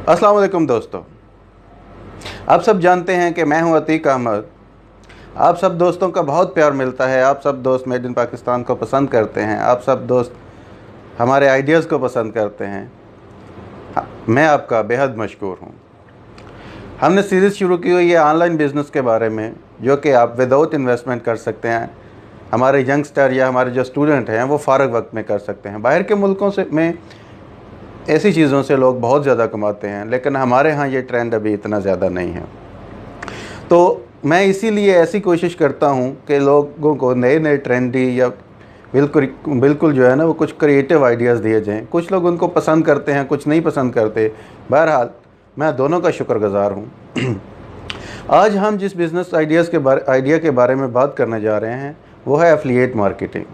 अस्सलाम वालेकुम दोस्तों, आप सब जानते हैं कि मैं हूं अतीक अहमद। आप सब दोस्तों का बहुत प्यार मिलता है। आप सब दोस्त मेड इन पाकिस्तान को पसंद करते हैं। आप सब दोस्त हमारे आइडियाज़ को पसंद करते हैं। मैं आपका बेहद मशकूर हूं। हमने सीरीज़ शुरू की हुई है ऑनलाइन बिज़नेस के बारे में, जो कि आप विदाउट इन्वेस्टमेंट कर सकते हैं। हमारे यंगस्टर या हमारे जो स्टूडेंट हैं वो फ़ारग वक्त में कर सकते हैं। बाहर के मुल्कों से में ऐसी चीज़ों से लोग बहुत ज़्यादा कमाते हैं, लेकिन हमारे यहाँ ये ट्रेंड अभी इतना ज़्यादा नहीं है। तो मैं इसीलिए ऐसी कोशिश करता हूँ कि लोगों को नए नए ट्रेंडी या बिल्कुल जो है ना वो कुछ क्रिएटिव आइडियाज़ दिए जाएँ। कुछ लोग उनको पसंद करते हैं, कुछ नहीं पसंद करते। बहरहाल मैं दोनों का शुक्रगुज़ार हूँ। आज हम जिस बिज़नेस आइडिया के बारे में बात करने जा रहे हैं वो है एफिलिएट मार्केटिंग।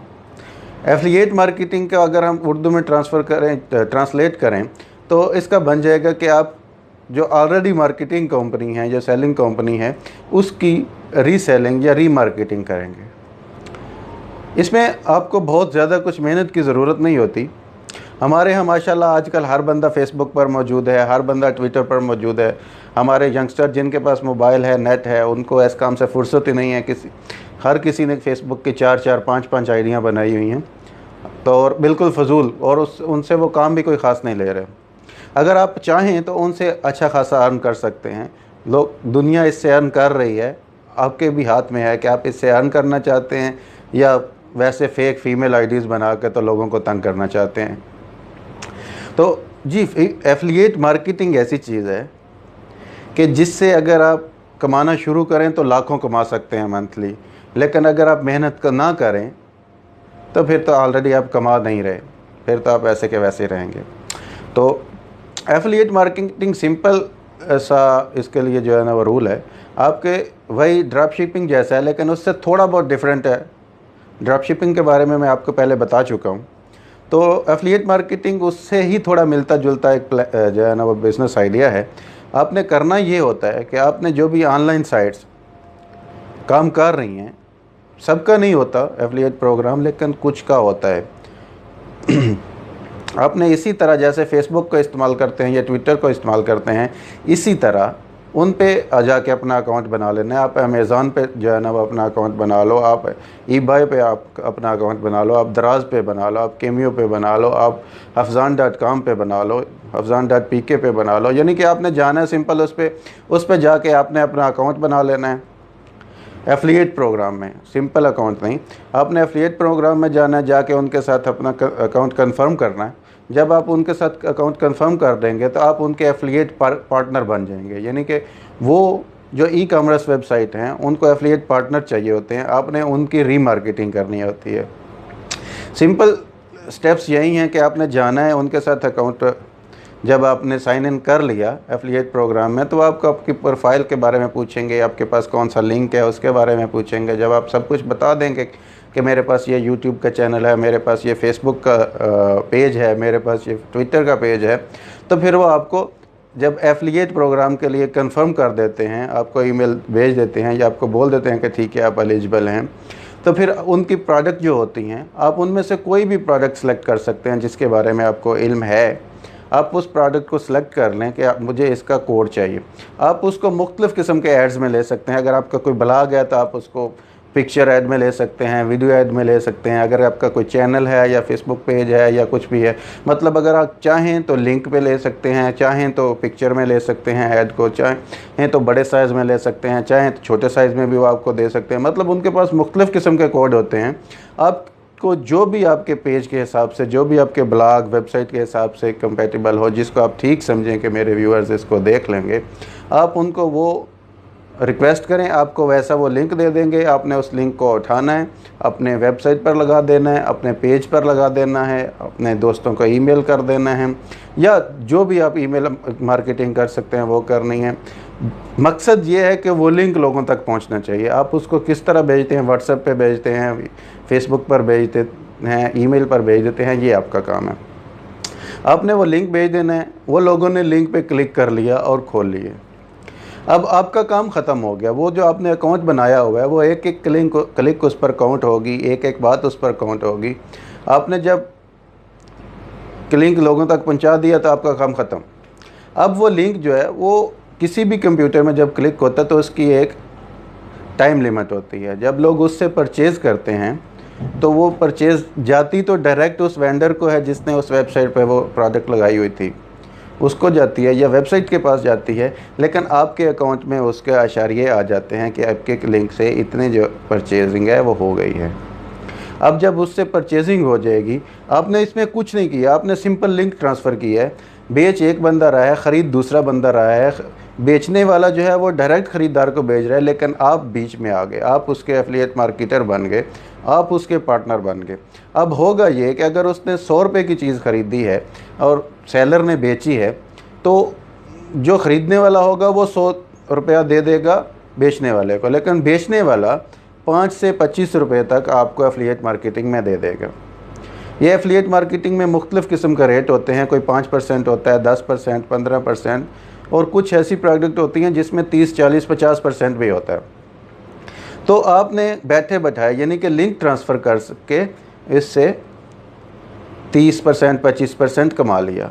एफिलिएट मार्केटिंग का अगर हम उर्दू में ट्रांसलेट करें तो इसका बन जाएगा कि आप जो ऑलरेडी मार्केटिंग कंपनी है, जो सेलिंग कंपनी है, उसकी रीसेलिंग या रीमार्केटिंग करेंगे। इसमें आपको बहुत ज़्यादा कुछ मेहनत की ज़रूरत नहीं होती। हमारे यहाँ माशाल्लाह आजकल हर बंदा फेसबुक पर मौजूद है, हर बंदा ट्विटर पर मौजूद है। हमारे यंगस्टर जिनके पास मोबाइल है, नेट है, उनको इस काम से फुर्सत ही नहीं है। हर किसी ने फेसबुक की 4-4, 5-5 आइडियाँ बनाई हुई हैं, तो और बिल्कुल फ़जूल, और उनसे वो काम भी कोई ख़ास नहीं ले रहे। अगर आप चाहें तो उनसे अच्छा खासा अर्न कर सकते हैं। दुनिया इससे अर्न कर रही है, आपके भी हाथ में है कि आप इससे अर्न करना चाहते हैं या वैसे फेक फीमेल आईडीज़ बना के तो लोगों को तंग करना चाहते हैं। तो जी, एफिलिएट मार्केटिंग ऐसी चीज़ है कि जिससे अगर आप कमाना शुरू करें तो लाखों कमा सकते हैं मंथली, लेकिन अगर आप मेहनत ना करें तो फिर तो ऑलरेडी आप कमा नहीं रहे, फिर तो आप ऐसे के वैसे रहेंगे। तो एफिलिएट मार्केटिंग सिंपल सा इसके लिए जो है ना वो रूल है आपके, वही ड्रॉप शिपिंग जैसा है, लेकिन उससे थोड़ा बहुत डिफरेंट है। ड्रॉप शिपिंग के बारे में मैं आपको पहले बता चुका हूँ। तो एफिलिएट मार्केटिंग उससे ही थोड़ा मिलता जुलता एक जो है ना वो बिज़नेस आइडिया है। आपने करना ये होता है कि आपने जो भी ऑनलाइन साइट्स काम कर रही हैं, सबका नहीं होता एफिलिएट प्रोग्राम, लेकिन कुछ का होता है। आपने इसी तरह जैसे फेसबुक को इस्तेमाल करते हैं या ट्विटर को इस्तेमाल करते हैं, इसी तरह उन पे जाके अपना अकाउंट बना लेना है। आप अमेज़ॉन पे जो है ना वो अपना अकाउंट बना लो, आप eBay पे आप अपना अकाउंट बना लो, आप दराज पे बना लो, आप केमियो पे बना लो, आप Afzan.com पे बना लो, Afzan.pk पे बना लो। यानी कि आपने जाना है सिंपल उस पर जाके आपने अपना अकाउंट बना लेना है। एफिलिएट प्रोग्राम में सिंपल अकाउंट नहीं, आपने एफिलिएट प्रोग्राम में जाना है, जाके उनके साथ अपना अकाउंट कंफर्म करना है। जब आप उनके साथ अकाउंट कंफर्म कर देंगे तो आप उनके एफिलिएट पार्टनर बन जाएंगे। यानी कि वो जो ई कॉमर्स वेबसाइट हैं उनको एफिलिएट पार्टनर चाहिए होते हैं, आपने उनकी रीमार्केटिंग करनी होती है। सिंपल स्टेप्स यही हैं कि आपने जाना है उनके साथ अकाउंट, जब आपने साइन इन कर लिया एफिलिएट प्रोग्राम में तो आपको आपकी प्रोफाइल के बारे में पूछेंगे, आपके पास कौन सा लिंक है उसके बारे में पूछेंगे। जब आप सब कुछ बता देंगे कि मेरे पास ये यूट्यूब का चैनल है, मेरे पास ये फेसबुक का पेज है, मेरे पास ये ट्विटर का पेज है, तो फिर वो आपको जब एफिलिएट प्रोग्राम के लिए कंफर्म कर देते हैं, आपको ईमेल भेज देते हैं या आपको बोल देते हैं कि ठीक है आप एलिजिबल हैं, तो फिर उनकी प्रोडक्ट जो होती हैं आप उनमें से कोई भी प्रोडक्ट सेलेक्ट कर सकते हैं जिसके बारे में आपको इल्म है। आप उस प्रोडक्ट को सिलेक्ट कर लें कि मुझे इसका कोड चाहिए। आप उसको मुख्तलिफ़ किस्म के एड्स में ले सकते हैं। अगर आपका कोई ब्लॉग है तो आप उसको पिक्चर ऐड में ले सकते हैं, वीडियो ऐड में ले सकते हैं। अगर आपका कोई चैनल है या फेसबुक पेज है या कुछ भी है, मतलब अगर आप चाहें तो लिंक पे ले सकते हैं, चाहें तो पिक्चर में ले सकते हैं ऐड को, चाहें तो बड़े साइज़ में ले सकते हैं, चाहें तो छोटे साइज़ में भी वो आपको दे सकते हैं। मतलब उनके पास मुख्तलिफ़ किस्म के कोड होते हैं। आपको जो भी आपके पेज के हिसाब से, जो भी आपके ब्लॉग वेबसाइट के हिसाब से कंपेटेबल हो, जिसको आप ठीक समझें कि मेरे व्यूअर्स इसको देख लेंगे, आप उनको वो रिक्वेस्ट करें, आपको वैसा वो लिंक दे देंगे। आपने उस लिंक को उठाना है, अपने वेबसाइट पर लगा देना है, अपने पेज पर लगा देना है, अपने दोस्तों को ईमेल कर देना है, या जो भी आप ईमेल मार्केटिंग कर सकते हैं वो करनी है। मकसद ये है कि वो लिंक लोगों तक पहुंचना चाहिए। आप उसको किस तरह भेजते हैं, व्हाट्सएप पे भेजते हैं, फेसबुक पर भेजते हैं, ईमेल पर भेज देते हैं, ये आपका काम है। आपने वो लिंक भेज देना है, वो लोगों ने लिंक पे क्लिक कर लिया और खोल लिए। अब आपका काम ख़त्म हो गया। वो जो आपने अकाउंट बनाया हुआ है वो एक एक क्लिक उस पर काउंट होगी, एक एक बात उस पर काउंट होगी। आपने जब लिंक लोगों तक पहुंचा दिया तो आपका काम ख़त्म। अब वो लिंक जो है वो किसी भी कंप्यूटर में जब क्लिक होता है तो उसकी एक टाइम लिमिट होती है। जब लोग उससे परचेज़ करते हैं तो वो परचेज़ जाती तो डायरेक्ट उस वेंडर को है जिसने उस वेबसाइट पे वो प्रोडक्ट लगाई हुई थी, उसको जाती है या वेबसाइट के पास जाती है, लेकिन आपके अकाउंट में उसके आशारिये आ जाते हैं कि आपके लिंक से इतने जो परचेजिंग है वो हो गई है। अब जब उससे परचेजिंग हो जाएगी, आपने इसमें कुछ नहीं किया, आपने सिंपल लिंक ट्रांसफ़र किया है, बेच एक बंदा रहा है, ख़रीद दूसरा बंदा रहा है, बेचने वाला जो है वो डायरेक्ट ख़रीदार को भेज रहा है, लेकिन आप बीच में आ गए, आप उसके एफिलिएट मार्केटर बन गए, आप उसके पार्टनर बन गए। अब होगा ये कि अगर उसने 100 रुपये की चीज़ ख़रीदी है और सेलर ने बेची है, तो जो ख़रीदने वाला होगा वो 100 रुपया दे देगा बेचने वाले को, लेकिन बेचने वाला 5 से 25 रुपये तक आपको एफिलिएट मार्केटिंग में दे देगा। ये एफिलिएट मार्केटिंग में मुख्तलिफ़ किस्म का रेट होते हैं, कोई 5% होता है, 10%, 15%, और कुछ ऐसी प्रोडक्ट होती हैं जिसमें 30, 40, 50% भी होता है। तो आपने बैठे बैठाए यानी कि लिंक ट्रांसफ़र कर के इससे 30%, 25% कमा लिया।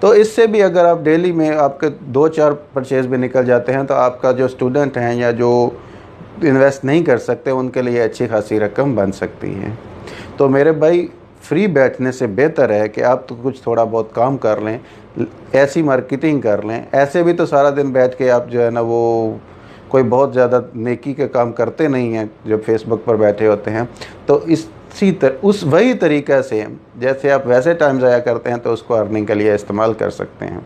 तो इससे भी अगर आप डेली में आपके 2-4 परचेज़ भी निकल जाते हैं तो आपका जो स्टूडेंट हैं या जो इन्वेस्ट नहीं कर सकते उनके लिए अच्छी खासी रकम बन सकती है। तो मेरे भाई, फ्री बैठने से बेहतर है कि आप तो कुछ थोड़ा बहुत काम कर लें, ऐसी मार्केटिंग कर लें। ऐसे भी तो सारा दिन बैठ के आप जो है ना वो कोई बहुत ज़्यादा नेकी के काम करते नहीं हैं जब फेसबुक पर बैठे होते हैं। तो वही तरीक़ा से जैसे आप वैसे टाइम ज़ाया करते हैं तो उसको अर्निंग के लिए इस्तेमाल कर सकते हैं।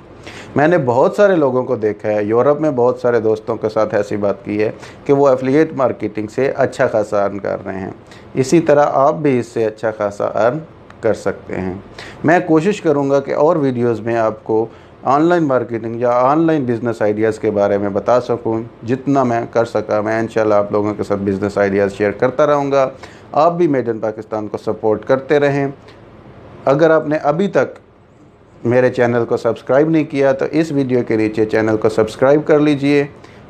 मैंने बहुत सारे लोगों को देखा है, यूरोप में बहुत सारे दोस्तों के साथ ऐसी बात की है कि वो एफिलिएट मार्केटिंग से अच्छा खासा अर्न कर रहे हैं। इसी तरह आप भी इससे अच्छा खासा अर्न कर सकते हैं। मैं कोशिश करूंगा कि और वीडियोस में आपको ऑनलाइन मार्केटिंग या ऑनलाइन बिज़नेस आइडियाज़ के बारे में बता सकूं। जितना मैं कर सका मैं इंशाल्लाह आप लोगों के साथ बिज़नेस आइडियाज़ शेयर करता रहूँगा। आप भी मेड इन पाकिस्तान को सपोर्ट करते रहें। अगर आपने अभी तक मेरे चैनल को सब्सक्राइब नहीं किया तो इस वीडियो के नीचे चैनल को सब्सक्राइब कर लीजिए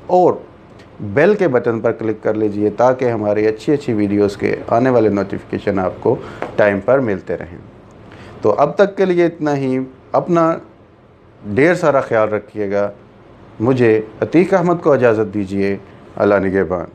और बेल के बटन पर क्लिक कर लीजिए ताकि हमारी अच्छी अच्छी वीडियोस के आने वाले नोटिफिकेशन आपको टाइम पर मिलते रहें। तो अब तक के लिए इतना ही। अपना ढेर सारा ख्याल रखिएगा। मुझे अतीक अहमद को इजाज़त दीजिए। अल्लाह निगहबान।